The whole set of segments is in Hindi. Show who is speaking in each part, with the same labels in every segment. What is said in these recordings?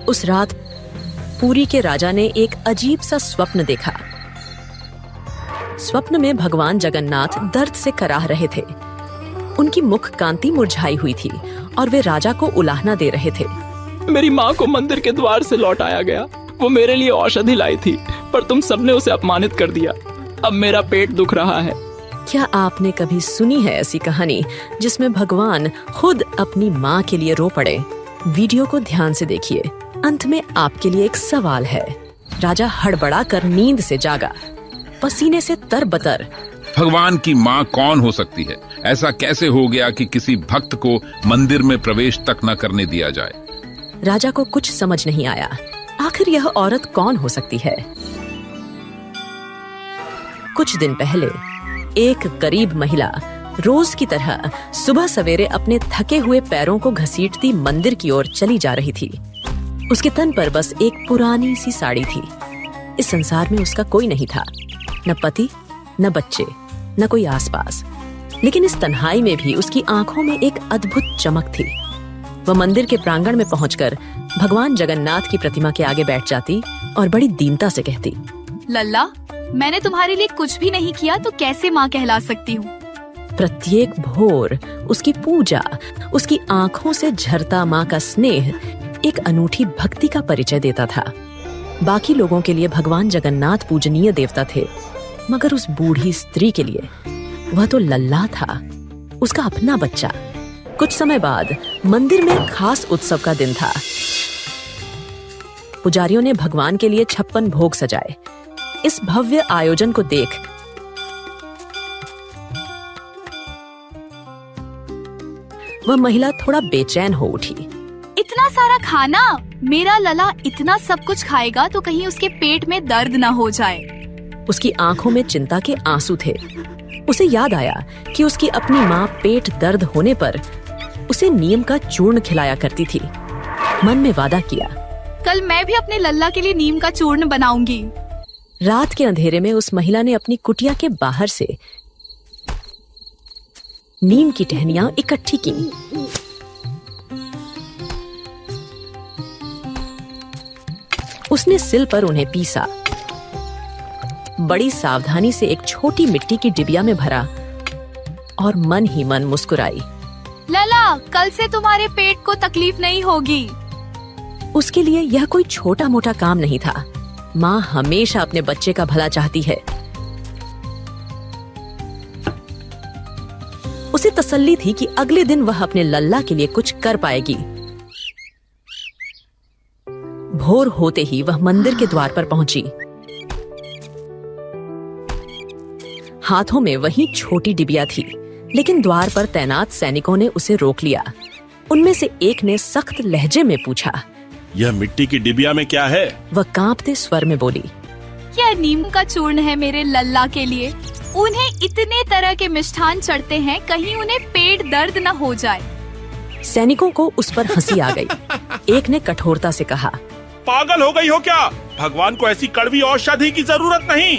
Speaker 1: उस रात पुरी के राजा ने एक अजीब सा स्वप्न देखा। स्वप्न में भगवान जगन्नाथ दर्द से कराह रहे थे। उनकी मुख कांति मुरझाई हुई थी और वे राजा को उलाहना दे रहे थे।
Speaker 2: मेरी माँ को मंदिर के द्वार से लौटाया गया। वो मेरे लिए औषधि लाई थी, पर तुम सबने उसे अपमानित कर दिया। अब मेरा पेट दुख रहा है।
Speaker 1: क्या आपने कभी सुनी है ऐसी कहानी जिसमें भगवान खुद अपनी माँ के लिए रो पड़े? वीडियो को ध्यान से देखिए। अंत में आपके लिए एक सवाल है। राजा हड़बड़ा कर नींद से जागा, पसीने से तरबतर।
Speaker 3: भगवान की माँ कौन हो सकती है? ऐसा कैसे हो गया कि किसी भक्त को मंदिर में प्रवेश तक न करने दिया जाए?
Speaker 1: राजा को कुछ समझ नहीं आया। आखिर यह औरत कौन हो सकती है? कुछ दिन पहले एक गरीब महिला रोज की तरह सुबह सवेरे अपने थके हुए पैरों को घसीटती मंदिर की ओर चली जा रही थी। उसके तन पर बस एक पुरानी सी साड़ी थी। इस संसार में उसका कोई नहीं था, न पति, न बच्चे, न कोई आसपास। लेकिन इस तन्हाई में भी उसकी आंखों में एक अद्भुत चमक थी। वह मंदिर के प्रांगण में पहुंचकर भगवान जगन्नाथ की प्रतिमा के आगे बैठ जाती और बड़ी दीनता से कहती,
Speaker 4: लल्ला, मैंने तुम्हारे लिए कुछ भी नहीं किया तो कैसे माँ कहला सकती हूँ?
Speaker 1: प्रत्येक भोर उसकी पूजा, उसकी आंखों से झरता माँ का स्नेह एक अनूठी भक्ति का परिचय देता था। बाकी लोगों के लिए भगवान जगन्नाथ पूजनीय देवता थे, मगर उस बूढ़ी स्त्री के लिए वह तो लल्ला था, उसका अपना बच्चा। कुछ समय बाद मंदिर में खास उत्सव का दिन था। पुजारियों ने भगवान के लिए 56 भोग सजाए। इस भव्य आयोजन को देख वह महिला थोड़ा बेचैन हो उठी।
Speaker 4: इतना सारा खाना, मेरा लला इतना सब कुछ खाएगा तो कहीं उसके पेट में दर्द न हो जाए।
Speaker 1: उसकी आंखों में चिंता के आंसू थे। उसे याद आया कि उसकी अपनी माँ पेट दर्द होने पर उसे नीम का चूर्ण खिलाया करती थी। मन में वादा किया,
Speaker 4: कल मैं भी अपने लल्ला के लिए नीम का चूर्ण बनाऊंगी।
Speaker 1: रात के अंधेरे में उस महिला ने अपनी कुटिया के बाहर से नीम की टहनियां इकट्ठी की। उसने सिल पर उन्हें पीसा, बड़ी सावधानी से एक छोटी मिट्टी की डिबिया में भरा और मन ही मन मुस्कुराई।
Speaker 4: लला, कल से तुम्हारे पेट को तकलीफ नहीं होगी।
Speaker 1: उसके लिए यह कोई छोटा मोटा काम नहीं था। माँ हमेशा अपने बच्चे का भला चाहती है। उसे तसल्ली थी कि अगले दिन वह अपने लल्ला के लिए कुछ कर पाएगी। भोर होते ही वह मंदिर के द्वार पर पहुंची। हाथों में वही छोटी डिबिया थी, लेकिन द्वार पर तैनात सैनिकों ने उसे रोक लिया। उनमें से एक ने सख्त लहजे में पूछा,
Speaker 5: यह मिट्टी की डिबिया में क्या है?
Speaker 1: वह कांपते स्वर में बोली,
Speaker 4: यह नीम का चूर्ण है मेरे लल्ला के लिए। उन्हें इतने तरह के मिष्ठान चढ़ते हैं, कहीं उन्हें पेट दर्द न हो जाए।
Speaker 1: सैनिकों को उस पर हंसी आ गई। एक ने कठोरता से कहा,
Speaker 5: पागल हो गई हो क्या? भगवान को ऐसी कड़वी औषधि की जरूरत नहीं।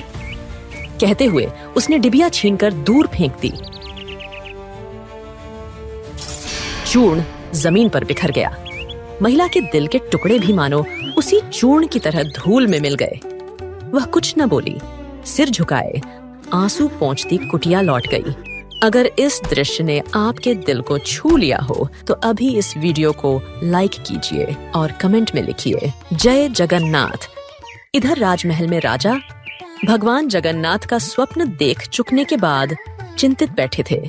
Speaker 1: कहते हुए उसने डिबिया छीनकर दूर फेंक दी। चूर्ण जमीन पर बिखर गया। महिला के दिल के टुकड़े भी मानो उसी चूर्ण की तरह धूल में मिल गए। वह कुछ न बोली, सिर झुकाए आंसू पोंछती कुटिया लौट गई। अगर इस दृश्य ने आपके दिल को छू लिया हो तो अभी इस वीडियो को लाइक कीजिए और कमेंट में लिखिए, जय जगन्नाथ। इधर राजमहल में राजा भगवान जगन्नाथ का स्वप्न देख चुकने के बाद चिंतित बैठे थे।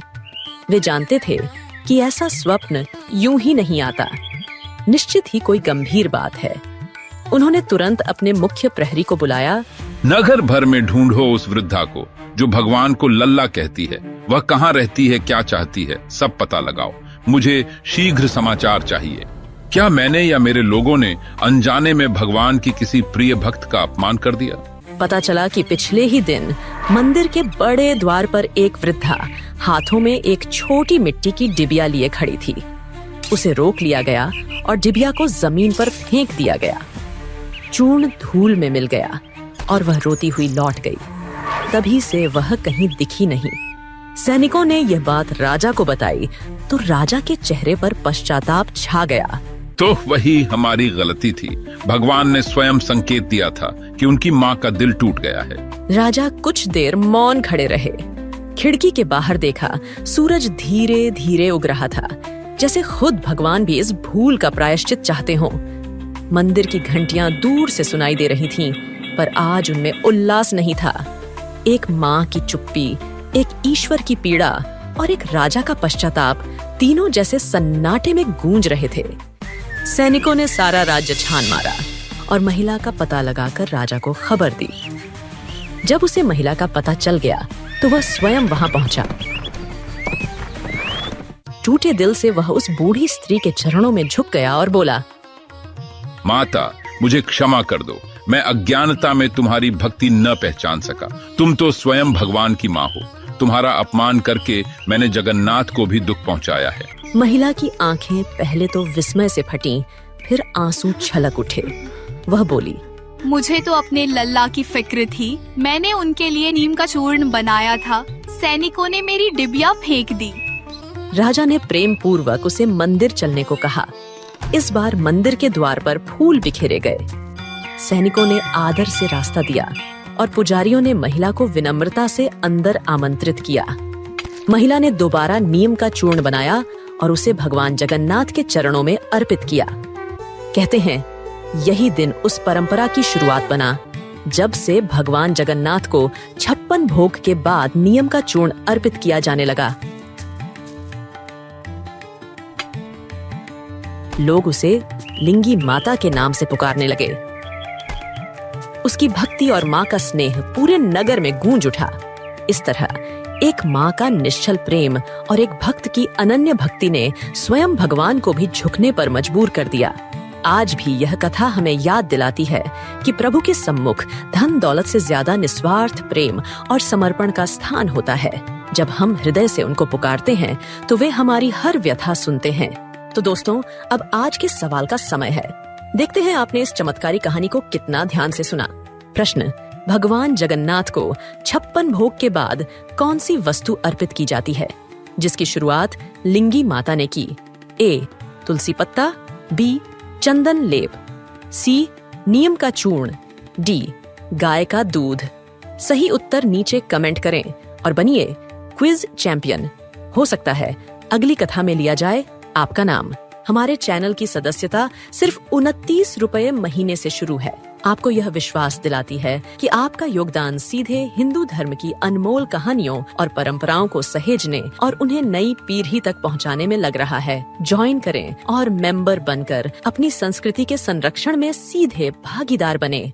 Speaker 1: वे जानते थे कि ऐसा स्वप्न यूं ही नहीं आता, निश्चित ही कोई गंभीर बात है। उन्होंने तुरंत अपने मुख्य प्रहरी को बुलाया।
Speaker 3: नगर भर में ढूंढो उस वृद्धा को जो भगवान को लल्ला कहती है। वह कहाँ रहती है, क्या चाहती है, सब पता लगाओ। मुझे शीघ्र समाचार चाहिए। क्या मैंने या मेरे लोगों ने अनजाने में भगवान की किसी प्रिय भक्त का अपमान कर दिया?
Speaker 1: पता चला कि पिछले ही दिन मंदिर के बड़े द्वार पर एक वृद्धा हाथों में एक छोटी मिट्टी की डिबिया लिए खड़ी थी। उसे रोक लिया गया और डिबिया को जमीन पर फेंक दिया गया। चूर्ण धूल में मिल गया और वह रोती हुई लौट गई। तभी से वह कहीं दिखी नहीं। सैनिकों ने यह बात राजा को बताई तो राजा के चेहरे पर पश्चाताप छा गया।
Speaker 3: तो वही हमारी गलती थी। भगवान ने स्वयं संकेत दिया था कि उनकी माँ का दिल टूट गया है।
Speaker 1: राजा कुछ देर मौन खड़े रहे। खिड़की के बाहर देखा, सूरज धीरे धीरे उग रहा था, जैसे खुद भगवान भी इस भूल का प्रायश्चित चाहते हों। मंदिर की घंटियां दूर से सुनाई दे रही थीं, पर आज उनमें उल्लास नहीं था। एक माँ की चुप्पी, एक ईश्वर की पीड़ा और एक राजा का पश्चाताप, तीनों जैसे सन्नाटे में गूंज रहे थे। सैनिकों ने सारा राज्य छान मारा और महिला का पता लगाकर राजा को खबर दी। जब उसे महिला का पता चल गया तो वह स्वयं वहां पहुंचा। टूटे दिल से वह उस बूढ़ी स्त्री के चरणों में झुक गया और बोला,
Speaker 3: माता, मुझे क्षमा कर दो। मैं अज्ञानता में तुम्हारी भक्ति न पहचान सका। तुम तो स्वयं भगवान की माँ हो। तुम्हारा अपमान करके मैंने जगन्नाथ को भी दुख पहुंचाया है।
Speaker 1: महिला की आंखें पहले तो विस्मय से फटीं, फिर आंसू छलक उठे। वह बोली,
Speaker 4: मुझे तो अपने लल्ला की फिक्र थी। मैंने उनके लिए नीम का चूर्ण बनाया था। सैनिकों ने मेरी डिबिया फेंक दी।
Speaker 1: राजा ने प्रेम पूर्वक उसे मंदिर चलने को कहा। इस बार मंदिर के द्वार पर फूल बिखेरे गए। सैनिकों ने आदर से रास्ता दिया और पुजारियों ने महिला को विनम्रता से अंदर आमंत्रित किया। महिला ने दोबारा नीम का चूर्ण बनाया और उसे भगवान जगन्नाथ के चरणों में अर्पित किया। कहते हैं, यही दिन उस परंपरा की शुरुआत बना जब से भगवान जगन्नाथ को 56 भोग के बाद नियम का चूर्ण अर्पित किया जाने लगा। लोग उसे लिंगी माता के नाम से पुकारने लगे। उसकी भक्ति और माँ का स्नेह पूरे नगर में गूंज उठा। इस तरह एक माँ का निश्चल प्रेम और एक भक्त की अनन्य भक्ति ने स्वयं भगवान को भी झुकने पर मजबूर कर दिया। आज भी यह कथा हमें याद दिलाती है कि प्रभु के सम्मुख धन दौलत से ज्यादा निस्वार्थ प्रेम और समर्पण का स्थान होता है। जब हम हृदय से उनको पुकारते हैं तो वे हमारी हर व्यथा सुनते हैं। तो दोस्तों, अब आज के सवाल का समय है। देखते हैं आपने इस चमत्कारी कहानी को कितना ध्यान से सुना। प्रश्न, भगवान जगन्नाथ को 56 भोग के बाद कौन सी वस्तु अर्पित की जाती है जिसकी शुरुआत लिंगी माता ने की? ए, तुलसी पत्ता, बी, चंदन लेप, सी, नीम का चूर्ण, डी, गाय का दूध। सही उत्तर नीचे कमेंट करें और बनिए क्विज चैंपियन। हो सकता है अगली कथा में लिया जाए आपका नाम। हमारे चैनल की सदस्यता सिर्फ 29 रुपए महीने से शुरू है। आपको यह विश्वास दिलाती है कि आपका योगदान सीधे हिंदू धर्म की अनमोल कहानियों और परंपराओं को सहेजने और उन्हें नई पीढ़ी तक पहुंचाने में लग रहा है। ज्वाइन करें और मेंबर बनकर अपनी संस्कृति के संरक्षण में सीधे भागीदार बने।